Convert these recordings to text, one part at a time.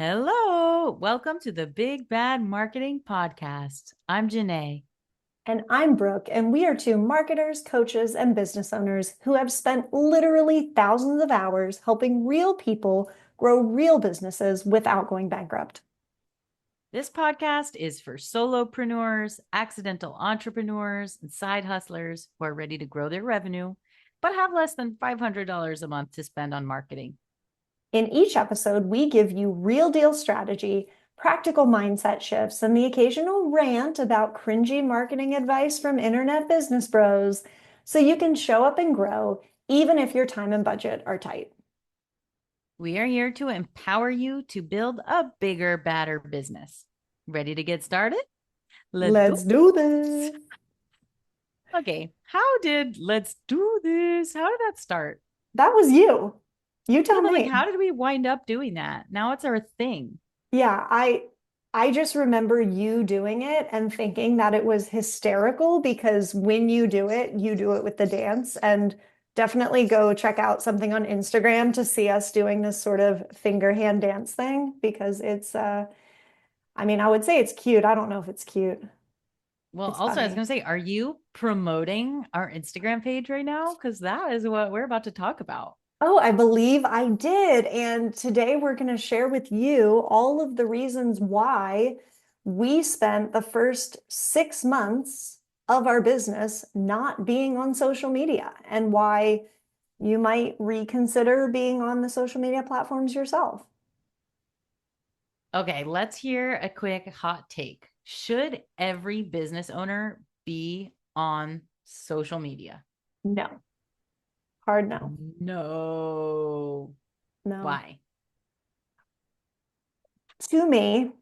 Hello, welcome to the Big Bad Marketing Podcast. I'm Janae. And I'm Brooke, and we are two marketers, coaches, and business owners who have spent literally thousands of hours helping real people grow real businesses without going bankrupt. This podcast is for solopreneurs, accidental entrepreneurs, and side hustlers who are ready to grow their revenue, but have less than $500 a month to spend on marketing. In each episode, we give you real deal strategy, practical mindset shifts, and the occasional rant about cringy marketing advice from internet business bros so you can show up and grow even if your time and budget are tight. We are here to empower you to build a bigger, badder business. Ready to get started? Let's do Let's do this. this. Okay, let's do this? How did that start? That was you. You Yeah, tell but like, me. how did we wind up doing that? Now it's our thing. Yeah, I just remember you doing it and thinking that it was hysterical because when you do it with the dance and definitely go check out something on Instagram to see us doing this sort of finger hand dance thing because I mean, I would say it's cute. I don't know if it's cute. Well, It's also, I was funny. going to say, are you promoting our Instagram page right now? Because that is what we're about to talk about. Oh, I believe I did. And today we're going to share with you all of the reasons why we spent the first 6 months of our business not being on social media and why you might reconsider being on the social media platforms yourself. Okay, let's hear a quick hot take. Should every business owner be on social media? No, hard no. No. No. Why? To me,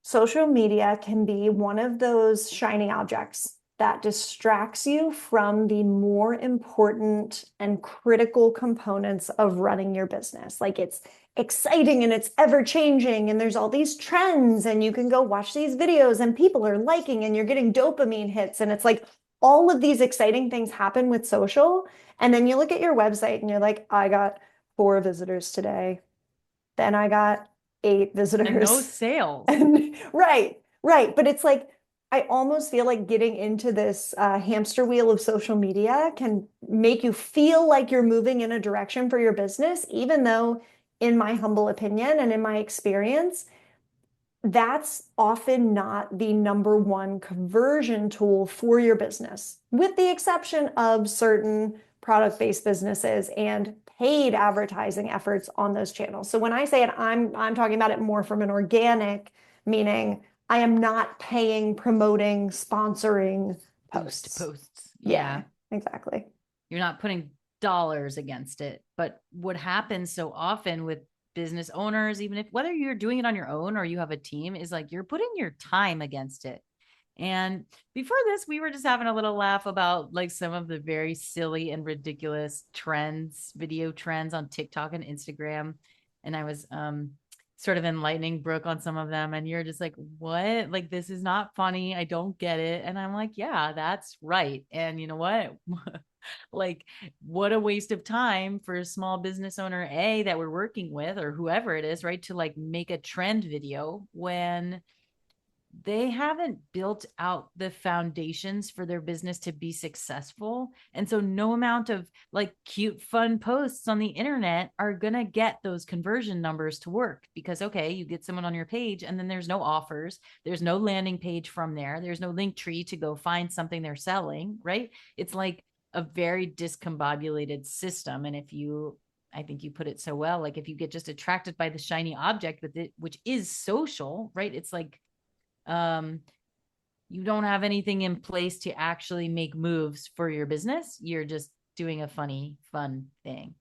social media can be one of those shiny objects that distracts you from the more important and critical components of running your business. Like it's exciting and it's ever changing, and there's all these trends, and you can go watch these videos, and people are liking, and you're getting dopamine hits. And it's like all of these exciting things happen with social. And then you look at your website and you're like, I got 4 visitors today. Then I got 8 And no visitors. sales. And right, right. But it's like, I almost feel like getting into this hamster wheel of social media can make you feel like you're moving in a direction for your business, even though, in my humble opinion and in my experience, that's often not the number one conversion tool for your business, with the exception of certain product-based businesses and paid advertising efforts on those channels. So when I say it, I'm talking about it more from an organic, meaning I am not paying, promoting, sponsoring Boost posts. posts. Yeah, Yeah. exactly. You're not putting dollars against it. But what happens so often with business owners, even if whether you're doing it on your own or you have a team, is like you're putting your time against it. And before this, we were just having a little laugh about like some of the very silly and ridiculous trends, video trends on TikTok and Instagram. And I was sort of enlightening Brooke on some of them. And you're just like, what? Like, this is not funny. I don't get it. And I'm like, yeah, that's right. And you know what? Like, what a waste of time for a small business owner A that we're working with or whoever it is, right? To like make a trend video when they haven't built out the foundations for their business to be successful. And so no amount of like cute, fun posts on the internet are going to get those conversion numbers to work because, okay, you get someone on your page and then there's no offers. There's no landing page from there. There's no link tree to go find something they're selling, right? It's like a very discombobulated system. And if you, I think you put it so well, like if you get just attracted by the shiny object with it, which is social, right? It's like, um, you don't have anything in place to actually make moves for your business. You're just doing a funny, fun thing.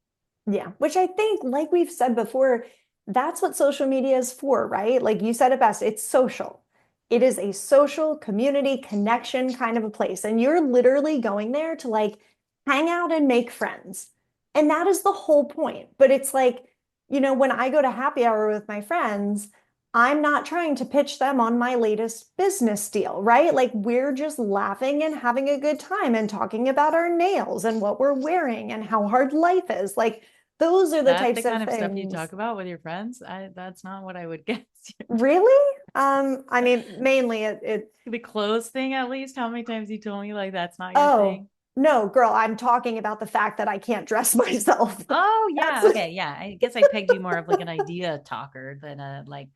Yeah, which I think, like we've said before, that's what social media is for, right? Like you said it best, it's social. It is a social community connection kind of a place. And you're literally going there to like hang out and make friends. And that is the whole point. But it's like, when I go to happy hour with my friends, I'm not trying to pitch them on my latest business deal, right? Like we're just laughing and having a good time and talking about our nails and what we're wearing and how hard life is. Like those are the That the types kind of of stuff you things. talk about with your friends? That's not what I would guess. Really? I mean, mainly it The clothes thing, at least. How many times you told me like that's not your oh, thing? no, girl, I'm talking about the fact that I can't dress myself. Oh That's yeah, okay, yeah. I guess I pegged you more of like an idea talker than a like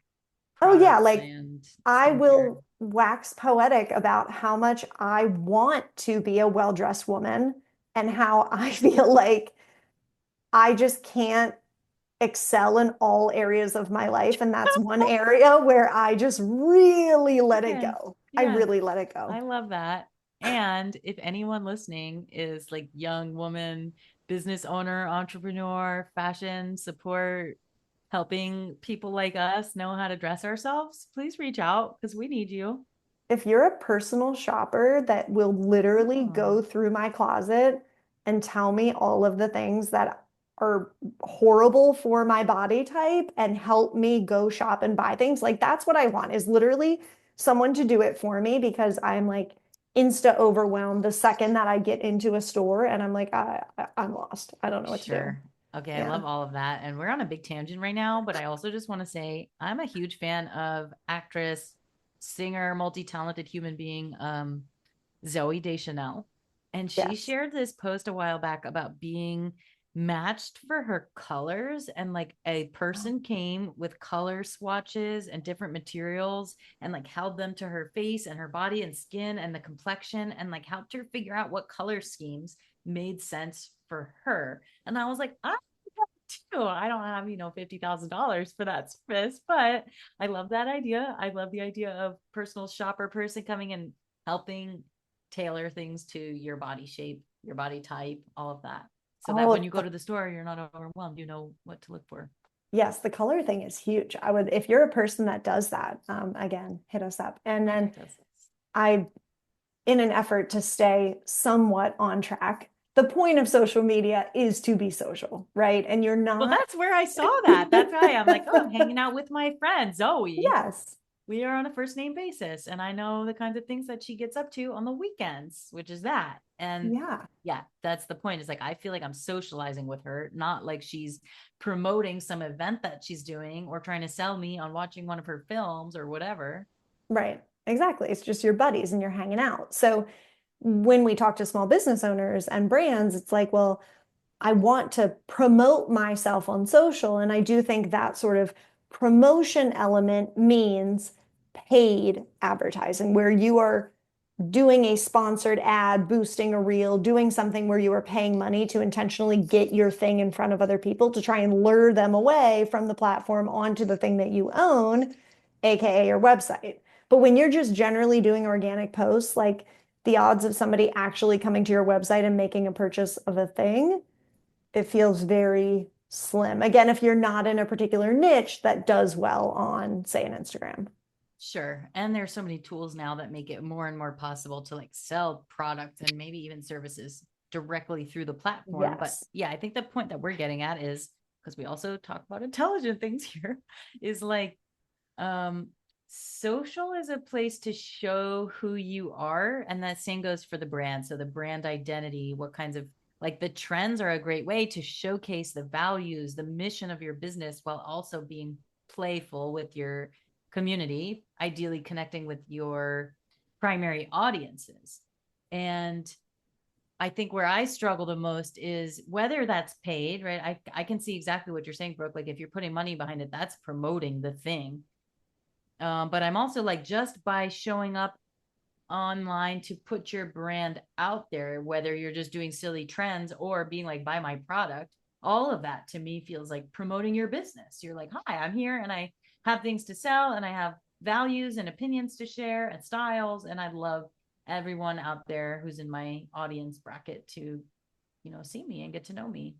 oh yeah, products like and I skincare. will wax poetic about how much I want to be a well-dressed woman and how I feel like I just can't excel in all areas of my life. And that's one area where I just really let it Yes, go. I yes. really let it I go. love that. And if anyone listening is like young woman, business owner, entrepreneur, fashion support, helping people like us know how to dress ourselves, please reach out because we need you. If you're a personal shopper that will literally Oh, go through my closet and tell me all of the things that are horrible for my body type and help me go shop and buy things, like that's what I want is literally someone to do it for me because I'm like insta overwhelmed the second that I get into a store and I'm like, I'm lost. I don't know what to do. sure. Okay, I Yeah. love all of that. And we're on a big tangent right now, but I also just want to say I'm a huge fan of actress, singer, multi-talented human being, Zoe Deschanel. And she Yes. shared this post a while back about being matched for her colors. And like a person came with color swatches and different materials and like held them to her face and her body and skin and the complexion and like helped her figure out what color schemes made sense for her. And I was like, I too. I don't have, $50,000 for that service, but I love that idea. I love the idea of personal shopper person coming and helping tailor things to your body shape, your body type, all of that. So that when Oh, you go to the store, you're not overwhelmed. You know what to look for. yes, the color thing is huge. I would, if you're a person that does that, again, hit us up. And then Contact us. I, in an effort to stay somewhat on track, the point of social media is to be social, right? And you're Well, not. that's where I saw that. That's why I'm like, oh, I'm hanging out with my friend Zoe. Yes. We are on a first name basis, and I know the kinds of things that she gets up to on the weekends, which is that. And Yeah. yeah, that's the point. Is like I feel like I'm socializing with her, not like she's promoting some event that she's doing or trying to sell me on watching one of her films or whatever. Right. Exactly. It's just your buddies and you're hanging out. So when we talk to small business owners and brands, it's like, well, I want to promote myself on social. And I do think that sort of promotion element means paid advertising, where you are doing a sponsored ad, boosting a reel, doing something where you are paying money to intentionally get your thing in front of other people to try and lure them away from the platform onto the thing that you own, AKA your website. But when you're just generally doing organic posts, like the odds of somebody actually coming to your website and making a purchase of a thing, it feels very slim. Again, if you're not in a particular niche that does well on, say, an Instagram. Sure. And there's so many tools now that make it more and more possible to like sell products and maybe even services directly through the platform. But Yes. yeah, I think the point that we're getting at is because we also talk about intelligent things here is like um social is a place to show who you are, and that same goes for the brand. So the brand identity, what kinds of like the trends are a great way to showcase the values, the mission of your business while also being playful with your community, ideally connecting with your primary audiences. And I think where I struggle the most is whether that's paid, right? I can see exactly what you're saying, Brooke. Like if you're putting money behind it, that's promoting the thing. But I'm also like, just by showing up online to put your brand out there, whether you're just doing silly trends or being like, buy my product, all of that to me feels like promoting your business. You're like, hi, I'm here and I have things to sell and I have values and opinions to share and styles. And I'd love everyone out there who's in my audience bracket to, see me and get to know me.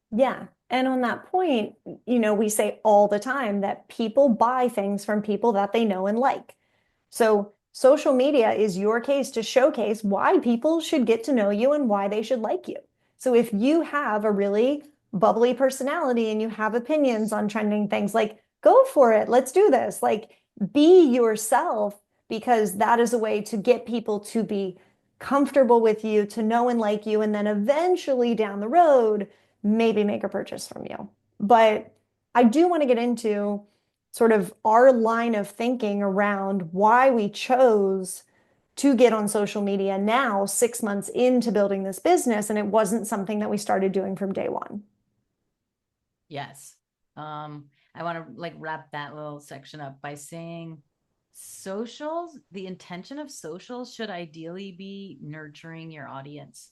Yeah. And on that point, we say all the time that people buy things from people that they know and like. So social media is your case to showcase why people should get to know you and why they should like you. So if you have a really bubbly personality and you have opinions on trending things, like go for it. Let's do this. Like be yourself because that is a way to get people to be comfortable with you, to know and like you, and then eventually down the road, maybe make a purchase from you. But I do want to get into sort of our line of thinking around why we chose to get on social media now, 6 months into building this business, and it wasn't something that we started doing from day one. Yes. I want to like wrap that little section up by saying socials, the intention of socials should ideally be nurturing your audience,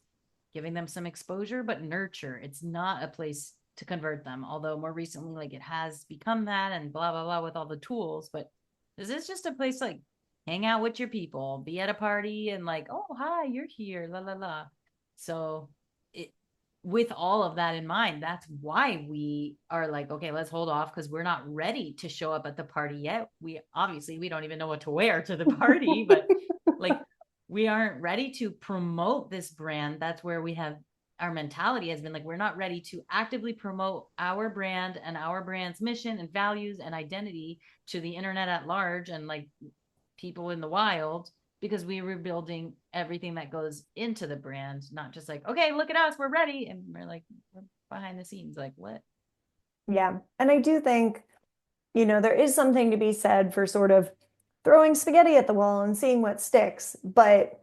giving them some exposure, but nurture. It's not a place to convert them. Although more recently, like it has become that and blah, blah, blah with all the tools. But this is just a place like hang out with your people, be at a party and like, oh, hi, you're here, la, la, la. So it, with all of that in mind, that's why we are like, okay, let's hold off because we're not ready to show up at the party yet. We obviously we don't even know what to wear to the party, but like we aren't ready to promote this brand. That's where we have our mentality has been like, we're not ready to actively promote our brand and our brand's mission and values and identity to the internet at large and like people in the wild because we were building everything that goes into the brand, not just like, okay, look at us, we're ready. And we're like, we're behind the scenes, like, what? Yeah. And I do think, there is something to be said for sort of throwing spaghetti at the wall and seeing what sticks. But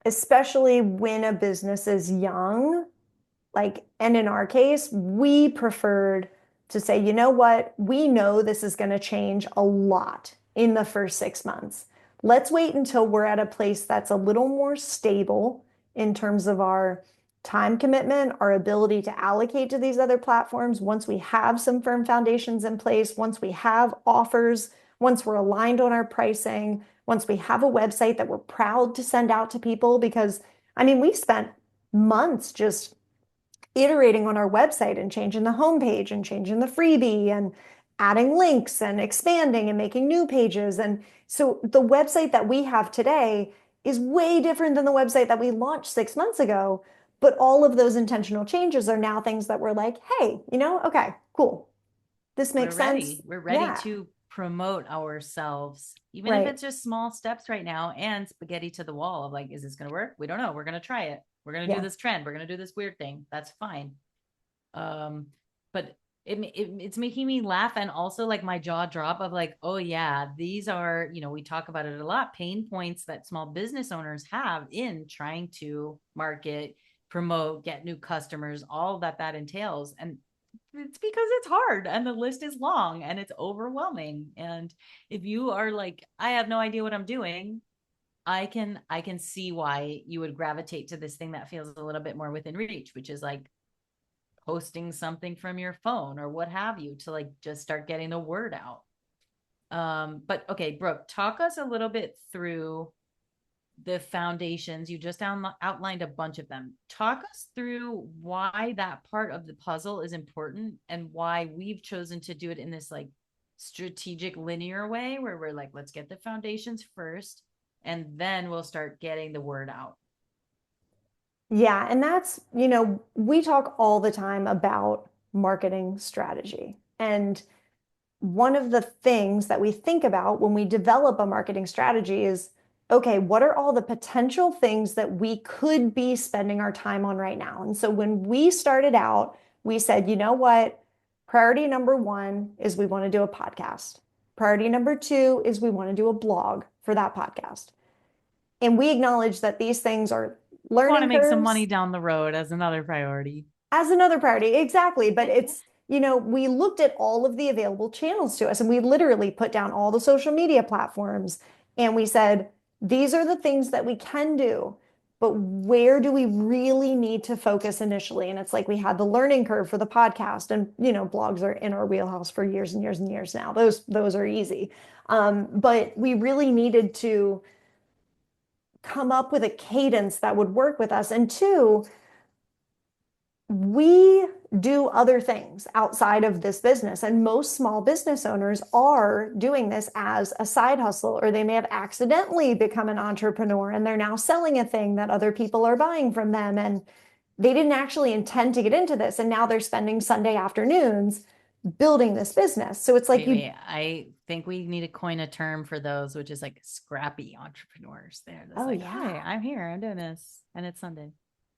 especially when a business is young, like, and in our case, we preferred to say, you know what? We know this is going to change a lot in the first 6 months. Let's wait until we're at a place that's a little more stable in terms of our time commitment, our ability to allocate to these other platforms. Once we have some firm foundations in place, once we have offers, once we're aligned on our pricing, once we have a website that we're proud to send out to people, because I mean, we've spent months just iterating on our website and changing the homepage and changing the freebie and adding links and expanding and making new pages. And so the website that we have today is way different than the website that we launched 6 months ago. But all of those intentional changes are now things that we're like, hey, okay, cool. This We're makes sense. ready. We're ready Yeah, to promote ourselves, even if right. it's just small steps right now and spaghetti to the wall of like, is this going to work? We don't know. We're going to try it. We're going to do Yeah. this trend. We're going to do this weird thing. That's fine. Um, but it's making me laugh and also like my jaw drop of like, oh yeah, these are, we talk about it a lot, pain points that small business owners have in trying to market, promote, get new customers, all that entails. And it's because it's hard and the list is long and it's overwhelming. And if you are like, I have no idea what I'm doing, I can see why you would gravitate to this thing that feels a little bit more within reach, which is like posting something from your phone or what have you to like just start getting the word out. But okay, Brooke, talk us a little bit through the foundations. You just outlined a bunch of them. Talk us through why that part of the puzzle is important and why we've chosen to do it in this like strategic linear way where we're like, let's get the foundations first and then we'll start getting the word out. Yeah, and that's, we talk all the time about marketing strategy. And one of the things that we think about when we develop a marketing strategy is, okay, what are all the potential things that we could be spending our time on right now? And so when we started out, we said, you know what? Priority number one is we want to do a podcast. Priority number two is we want to do a blog for that podcast. And we acknowledge that these things are Want to learning make some money curves down the road as another priority. as another priority. Exactly. But it's, we looked at all of the available channels to us and we literally put down all the social media platforms and we said, these are the things that we can do. But where do we really need to focus initially? And it's like we had the learning curve for the podcast, and blogs are in our wheelhouse for years and years and years now. Those are easy. But we really needed to come up with a cadence that would work with us. And two, we do other things outside of this business, and most small business owners are doing this as a side hustle, or they may have accidentally become an entrepreneur and they're now selling a thing that other people are buying from them, and they didn't actually intend to get into this, and now they're spending Sunday afternoons building this business. So it's like Wait. I think we need to coin a term for those, which is like scrappy entrepreneurs. They're just oh like, hey, yeah, I'm here, I'm doing this, and it's Sunday.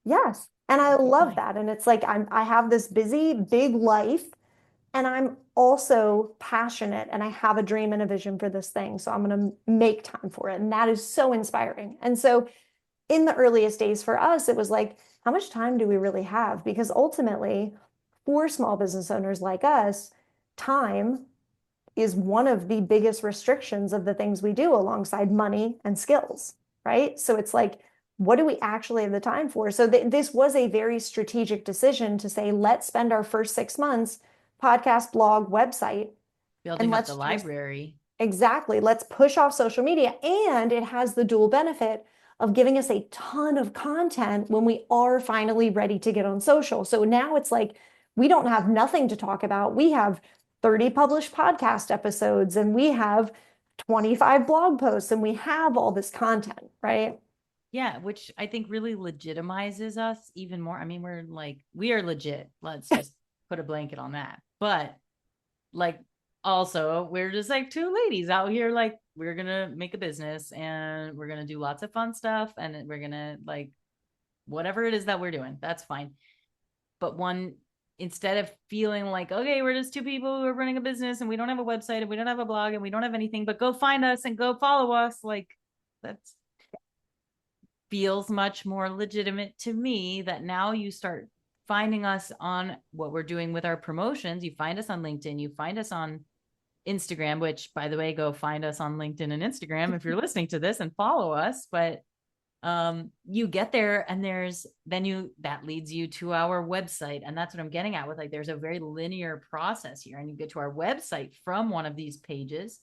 yes. And I Good love point. that. And it's like I have this busy, big life, and I'm also passionate and I have a dream and a vision for this thing. So I'm going to make time for it. And that is so inspiring. And so in the earliest days for us, it was like, how much time do we really have? Because ultimately, for small business owners like us, time is one of the biggest restrictions of the things we do alongside money and skills, right? So it's like, what do we actually have the time for? So this was a very strategic decision to say, let's spend our first 6 months podcast, blog, website, and Building up the let's just library. exactly, let's push off social media. And it has the dual benefit of giving us a ton of content when we are finally ready to get on social. So now it's like we don't have nothing to talk about. We have 30 published podcast episodes and we have 25 blog posts and we have all this content, right? Yeah, which I think really legitimizes us even more. I mean, we are legit. Let's just put a blanket on that. But like, also, we're just like two ladies out here, like, we're gonna make a business and we're gonna do lots of fun stuff and we're gonna like whatever it is that we're doing, that's fine. But instead of feeling like, okay, we're just two people who are running a business and we don't have a website and we don't have a blog and we don't have anything, but go find us and go follow us, like, that's feels much more legitimate to me that now you start finding us on what we're doing with our promotions. You find us on LinkedIn, you find us on Instagram, which by the way, go find us on LinkedIn and Instagram if you're listening to this and follow us. But you get there and that leads you to our website. And that's what I'm getting at with, like, there's a very linear process here. And you get to our website from one of these pages.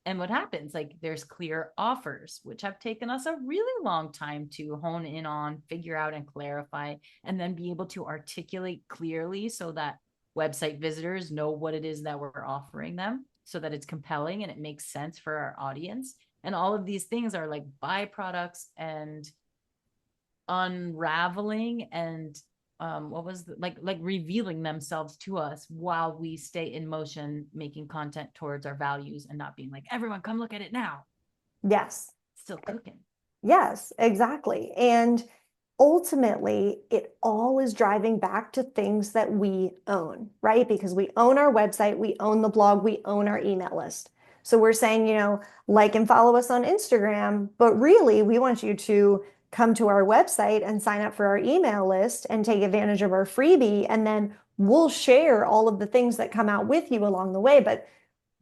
And what happens? Like, there's clear offers, which have taken us a really long time to hone in on, figure out, and clarify, and then be able to articulate clearly so that website visitors know what it is that we're offering them, so that it's compelling and it makes sense for our audience. And all of these things are like byproducts and unraveling and what was like revealing themselves to us while we stay in motion making content towards our values and not being like, everyone come look at it now, Yes. still cooking. Yes, exactly. And ultimately, it all is driving back to things that we own, right? Because we own our website, we own the blog, we own our email list. So we're saying, like and follow us on Instagram, but really we want you to come to our website and sign up for our email list and take advantage of our freebie. And then we'll share all of the things that come out with you along the way. But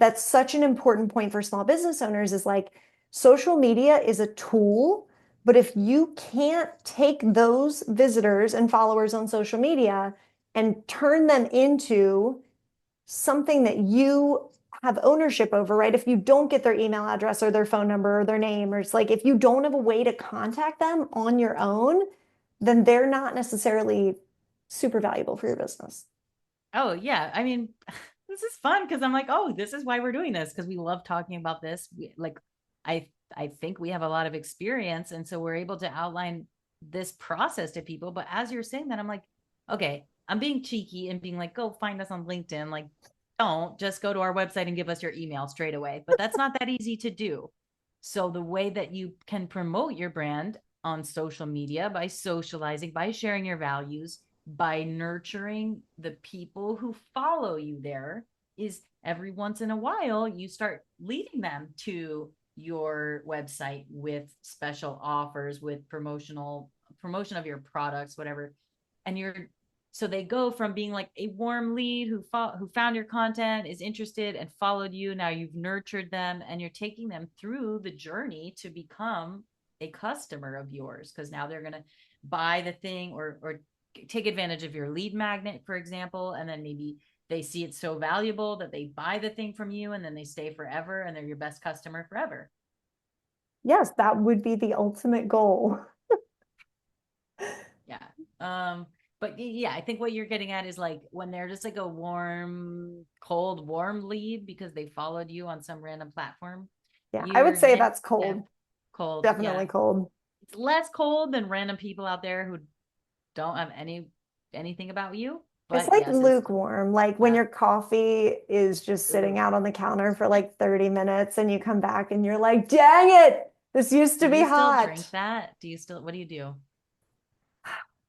that's such an important point for small business owners is like social media is a tool, but if you can't take those visitors and followers on social media and turn them into something that you have ownership over, right? If you don't get their email address or their phone number or their name, or it's like if you don't have a way to contact them on your own, then they're not necessarily super valuable for your business. Oh yeah, I mean, this is fun because I'm like, oh, this is why we're doing this, because we love talking about this. I think we have a lot of experience, and so we're able to outline this process to people. But as you're saying that, I'm like, okay, I'm being cheeky and being like, go find us on LinkedIn. Like, don't just go to our website and give us your email straight away. But that's not that easy to do. So the way that you can promote your brand on social media, by socializing, by sharing your values, by nurturing the people who follow you there, is every once in a while you start leading them to your website with special offers, with promotion of your products, whatever. And so they go from being like a warm lead who found your content, is interested and followed you. Now you've nurtured them and you're taking them through the journey to become a customer of yours, because now they're going to buy the thing or take advantage of your lead magnet, for example, and then maybe they see it so valuable that they buy the thing from you and then they stay forever and they're your best customer forever. Yes, that would be the ultimate goal. Yeah. Um, but yeah, I think what you're getting at is like when they're just like a warm lead because they followed you on some random platform. Yeah, I would You're say getting that's cold. cold. Yeah. Definitely cold. It's less cold than random people out there who don't have anything about you. It's But like yes, it's lukewarm, like when yeah. your coffee is just sitting Ooh. out on the counter for like 30 minutes and you come back and you're like, dang it, this used Do to be you still drink hot. that? What do you do?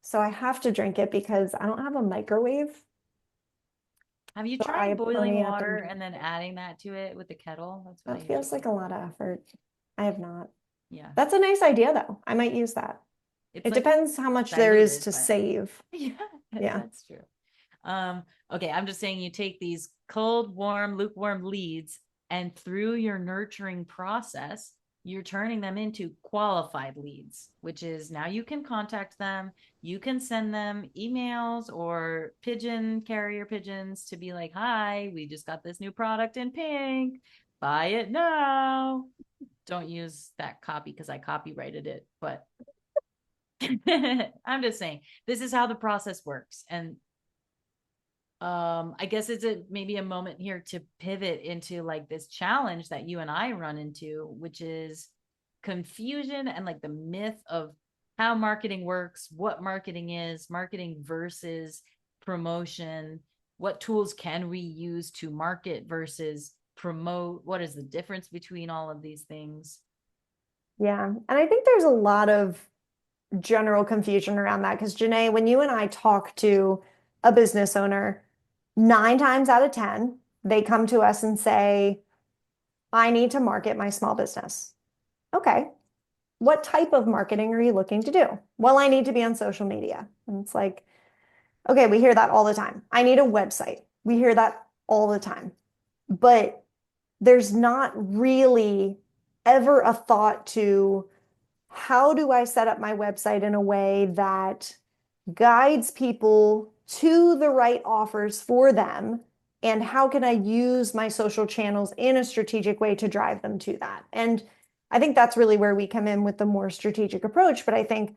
So I have to drink it because I don't have a microwave. Have you So I tried boiling pony up water and and then adding that to it with the kettle? That's what I that usually feels do. like a lot of effort. I have not. Yeah. That's a nice idea though. I might use that. It's It like depends how much there is diluted, to but save. yeah, Yeah. that's true. Okay, I'm just saying you take these cold, warm, lukewarm leads, and through your nurturing process, you're turning them into qualified leads, which is now you can contact them, you can send them emails or pigeon carrier pigeons to be like, hi, we just got this new product in pink, buy it now. Don't use that copy because I copyrighted it, but I'm just saying this is how the process works. And I guess it's maybe a moment here to pivot into like this challenge that you and I run into, which is confusion and like the myth of how marketing works, what marketing is, marketing versus promotion, what tools can we use to market versus promote, what is the difference between all of these things. Yeah. And I think there's a lot of general confusion around that because Janae, when you and I talk to a business owner, 9 times out of 10, they come to us and say, I need to market my small business. Okay. What type of marketing are you looking to do? Well, I need to be on social media. And it's like, okay, we hear that all the time. I need a website. We hear that all the time. But there's not really ever a thought to how do I set up my website in a way that guides people to the right offers for them? And how can I use my social channels in a strategic way to drive them to that? And I think that's really where we come in with the more strategic approach. But I think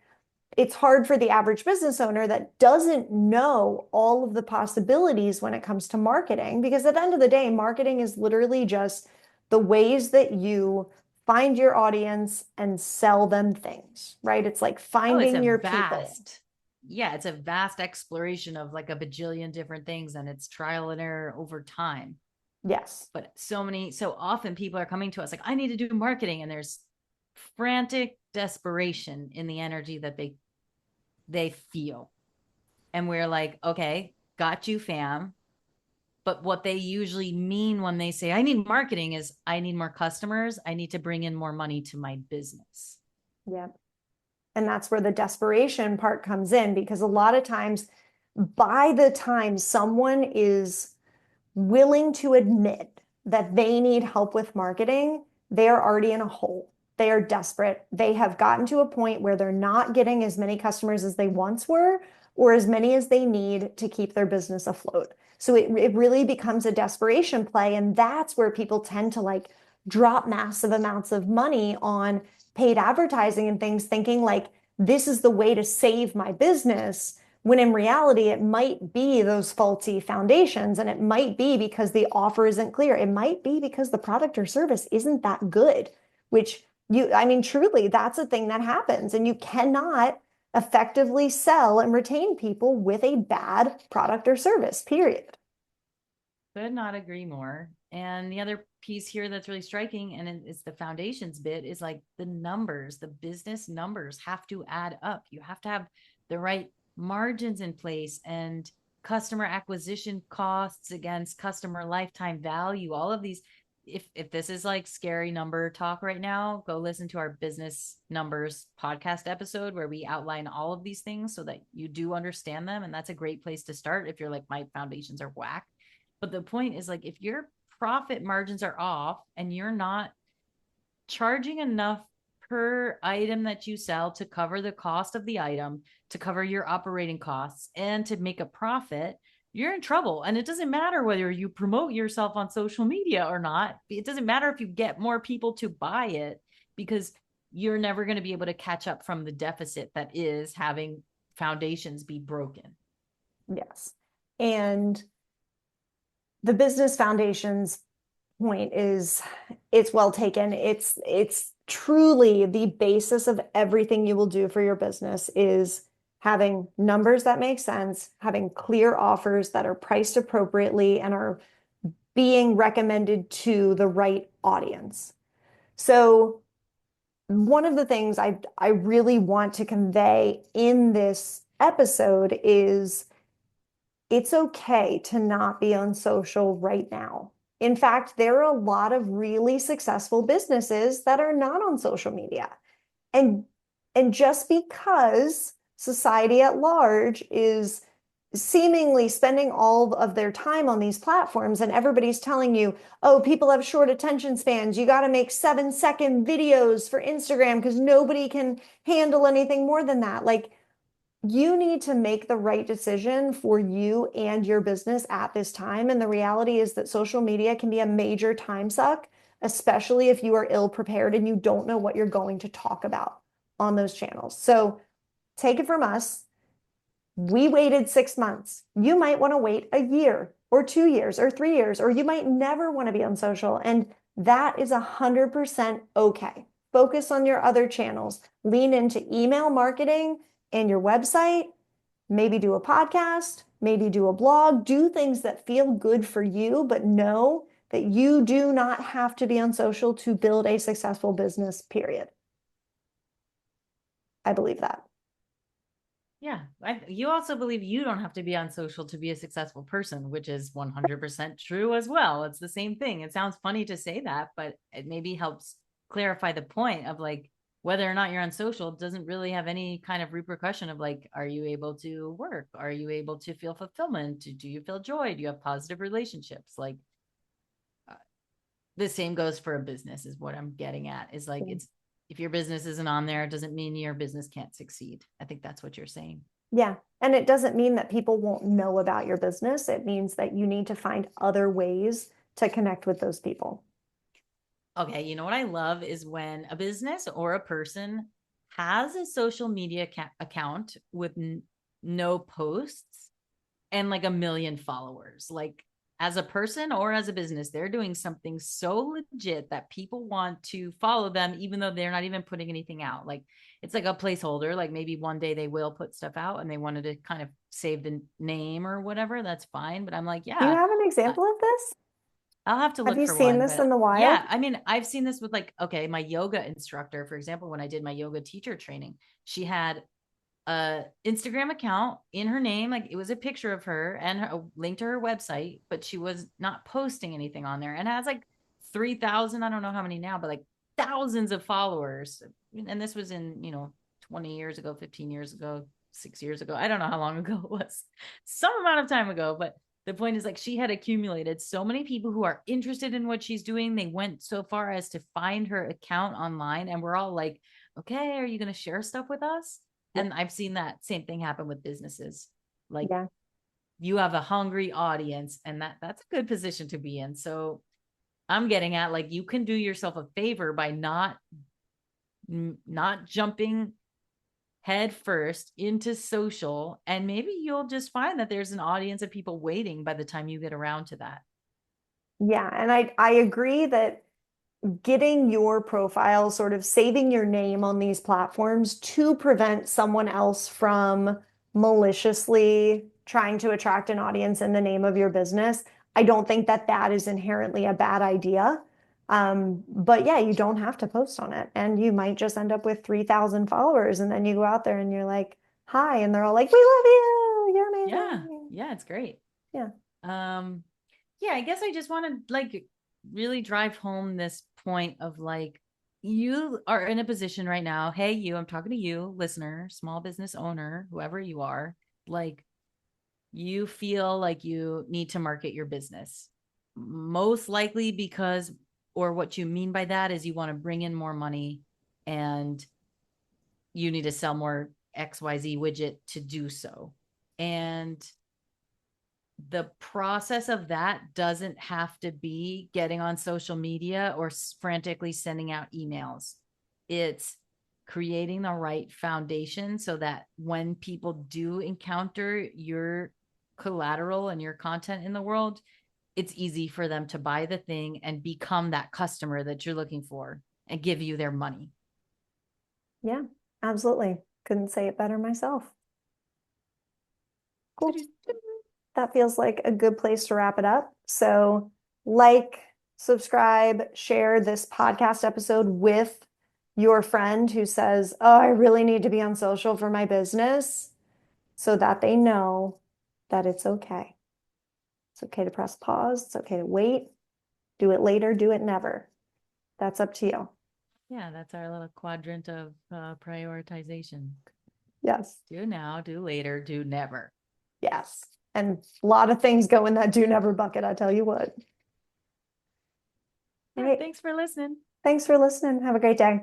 it's hard for the average business owner that doesn't know all of the possibilities when it comes to marketing, because at the end of the day, marketing is literally just the ways that you find your audience and sell them things, right? It's like Oh, it's finding a your people. vast, yeah, it's a vast exploration of like a bajillion different things and it's trial and error over time. Yes. But so often people are coming to us like, I need to do marketing. And there's frantic desperation in the energy that they feel. And we're like, okay, got you, fam. But what they usually mean when they say, I need marketing is I need more customers. I need to bring in more money to my business. Yeah. And that's where the desperation part comes in because a lot of times, by the time someone is willing to admit that they need help with marketing, they are already in a hole. They are desperate. They have gotten to a point where they're not getting as many customers as they once were, or as many as they need to keep their business afloat. So it really becomes a desperation play. And that's where people tend to like drop massive amounts of money on paid advertising and things, thinking like, this is the way to save my business when in reality, it might be those faulty foundations, and it might be because the offer isn't clear. It might be because the product or service isn't that good, which I mean, truly, that's a thing that happens. And you cannot effectively sell and retain people with a bad product or service, period. Could not agree more. And the other piece here that's really striking, and it's the foundations bit, is like the numbers, the business numbers have to add up. You have to have the right margins in place and customer acquisition costs against customer lifetime value. All of these, if this is like scary number talk right now, go listen to our business numbers podcast episode where we outline all of these things so that you do understand them. And that's a great place to start if you're like, my foundations are whack. But the point is like if your profit margins are off and you're not charging enough per item that you sell to cover the cost of the item, to cover your operating costs, and to make a profit, you're in trouble. And it doesn't matter whether you promote yourself on social media or not. It doesn't matter if you get more people to buy it because you're never going to be able to catch up from the deficit that is having foundations be broken. Yes. And the business foundations point is it's well taken. It's truly the basis of everything you will do for your business is having numbers that make sense, having clear offers that are priced appropriately and are being recommended to the right audience. So one of the things I really want to convey in this episode is it's okay to not be on social right now. In fact, there are a lot of really successful businesses that are not on social media. And and just because society at large is seemingly spending all of their time on these platforms and everybody's telling you, oh, people have short attention spans. You got to make 7-second videos for Instagram because nobody can handle anything more than that. Like, you need to make the right decision for you and your business at this time. And the reality is that social media can be a major time suck, especially if you are ill prepared and you don't know what you're going to talk about on those channels. So take it from us. We waited 6 months. You might want to wait a year or 2 years or 3 years, or you might never want to be on social. And that is 100% okay. Focus on your other channels. Lean into email marketing and your website. Maybe do a podcast, maybe do a blog, do things that feel good for you, but know that you do not have to be on social to build a successful business, period. I believe that. Yeah. You also believe you don't have to be on social to be a successful person, which is 100% true as well. It's the same thing. It sounds funny to say that, but it maybe helps clarify the point of like whether or not you're on social doesn't really have any kind of repercussion of like, are you able to work? Are you able to feel fulfillment? Do you feel joy? Do you have positive relationships? Like, the same goes for a business, is what I'm getting at, is like, it's, if your business isn't on there, it doesn't mean your business can't succeed. I think that's what you're saying. Yeah. And it doesn't mean that people won't know about your business. It means that you need to find other ways to connect with those people. Okay, you know what I love is when a business or a person has a social media account with no posts and like a million followers. Like, as a person or as a business, they're doing something so legit that people want to follow them, even though they're not even putting anything out. Like, it's like a placeholder. Like, maybe one day they will put stuff out and they wanted to kind of save the name or whatever. That's fine. But I'm like, Do you yeah, have an example of this? I'll have to Have look you for seen one. this in But the wild? yeah, I mean, I've seen this with like, okay, my yoga instructor, for example, when I did my yoga teacher training, she had a Instagram account in her name. Like, it was a picture of her and a link to her website, but she was not posting anything on there, and it has like 3,000, I don't know how many now, but like thousands of followers. And this was in, 20 years ago, 15 years ago, 6 years ago. I don't know how long ago it was, some amount of time ago. But the point is, like, she had accumulated so many people who are interested in what she's doing. They went so far as to find her account online, and we're all like, okay, are you going to share stuff with us? Yeah. And I've seen that same thing happen with businesses. Like, Yeah. you have a hungry audience, and that's a good position to be in. So I'm getting at, like, you can do yourself a favor by not jumping head first into social, and maybe you'll just find that there's an audience of people waiting by the time you get around to that. Yeah. And I agree that getting your profile, sort of saving your name on these platforms to prevent someone else from maliciously trying to attract an audience in the name of your business. I don't think that that is inherently a bad idea. But yeah, you don't have to post on it. And you might just end up with 3,000 followers. And then you go out there and you're like, hi. And they're all like, we love you. You're Yeah. amazing. Yeah, it's great. Yeah. um yeah, I guess I just want to like really drive home this point of like, you are in a position right now. Hey, I'm talking to you, listener, small business owner, whoever you are. Like, you feel like you need to market your business, most likely because, or what you mean by that is, you want to bring in more money and you need to sell more XYZ widget to do so. And the process of that doesn't have to be getting on social media or frantically sending out emails. It's creating the right foundation so that when people do encounter your collateral and your content in the world, it's easy for them to buy the thing and become that customer that you're looking for and give you their money. Yeah, absolutely. Couldn't say it better myself. Cool. That feels like a good place to wrap it up. So, like, subscribe, share this podcast episode with your friend who says, oh, I really need to be on social for my business. so that they know that it's okay. It's okay to press pause. It's okay to wait. Do it later, do it never. That's up to you. Yeah, that's our little quadrant of prioritization. Yes. Do now, do later, do never. Yes. And a lot of things go in that do never bucket, I tell you what. Yeah, All right. thanks for listening. Thanks for listening. Have a great day.